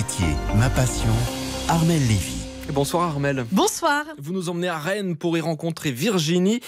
métier, ma passion, Armelle Lévy. Bonsoir Armelle. Bonsoir. Vous nous emmenez à Rennes pour y rencontrer Virginie,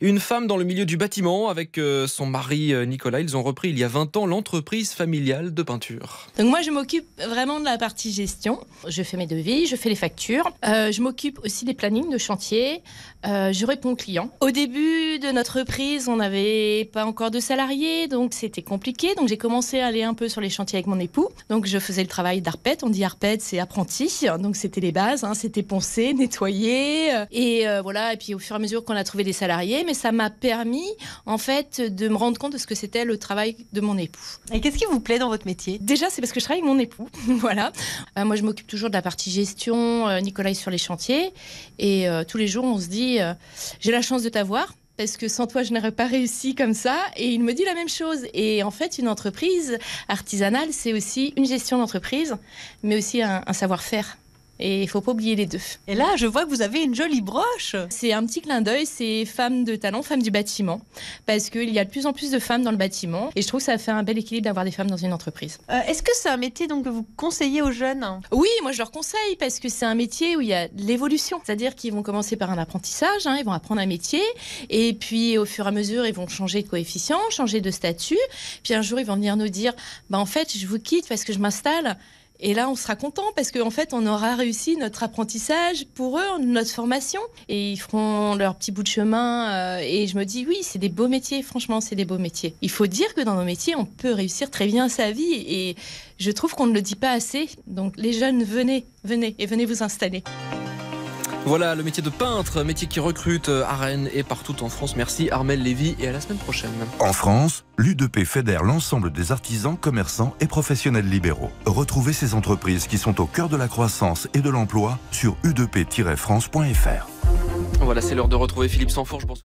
une femme dans le milieu du bâtiment avec son mari Nicolas. Ils ont repris il y a 20 ans l'entreprise familiale de peinture. Donc moi je m'occupe vraiment de la partie gestion. Je fais mes devis, je fais les factures. Je m'occupe aussi des plannings de chantier. Je réponds aux clients. Au début de notre reprise, on n'avait pas encore de salariés, donc c'était compliqué. Donc j'ai commencé à aller un peu sur les chantiers avec mon époux. Donc je faisais le travail d'arpète. On dit arpète, c'est apprenti. Donc c'était les bases, c'était poncer, nettoyer. Et voilà. Et puis au fur et à mesure qu'on a trouvé des salariés, mais ça m'a permis en fait de me rendre compte de ce que c'était le travail de mon époux. Et qu'est-ce qui vous plaît dans votre métier ? Déjà, c'est parce que je travaille avec mon époux. Voilà. Moi, je m'occupe toujours de la partie gestion. Nicolas est sur les chantiers. Et tous les jours, on se dit j'ai la chance de t'avoir. Parce que sans toi, je n'aurais pas réussi comme ça. Et il me dit la même chose. Et en fait, une entreprise artisanale, c'est aussi une gestion d'entreprise, mais aussi un savoir-faire. Et il ne faut pas oublier les deux. Et là, je vois que vous avez une jolie broche. C'est un petit clin d'œil, c'est femmes de talent, femmes du bâtiment. Parce qu'il y a de plus en plus de femmes dans le bâtiment. Et je trouve que ça fait un bel équilibre d'avoir des femmes dans une entreprise. Est-ce que c'est un métier donc, que vous conseillez aux jeunes ? Oui, moi je leur conseille parce que c'est un métier où il y a de l'évolution. C'est-à-dire qu'ils vont commencer par un apprentissage, ils vont apprendre un métier. Et puis au fur et à mesure, ils vont changer de coefficient, changer de statut. Puis un jour, ils vont venir nous dire en fait, je vous quitte parce que je m'installe. Et là, on sera content parce qu'en fait, on aura réussi notre apprentissage pour eux, notre formation. Et ils feront leur petit bout de chemin. Et je me dis, oui, c'est des beaux métiers. Franchement, c'est des beaux métiers. Il faut dire que dans nos métiers, on peut réussir très bien sa vie. Et je trouve qu'on ne le dit pas assez. Donc, les jeunes, venez vous installer. Voilà le métier de peintre, métier qui recrute à Rennes et partout en France. Merci Armelle Lévy et à la semaine prochaine. En France, l'U2P fédère l'ensemble des artisans, commerçants et professionnels libéraux. Retrouvez ces entreprises qui sont au cœur de la croissance et de l'emploi sur u2p-france.fr. Voilà, c'est l'heure de retrouver Philippe Sansfourche.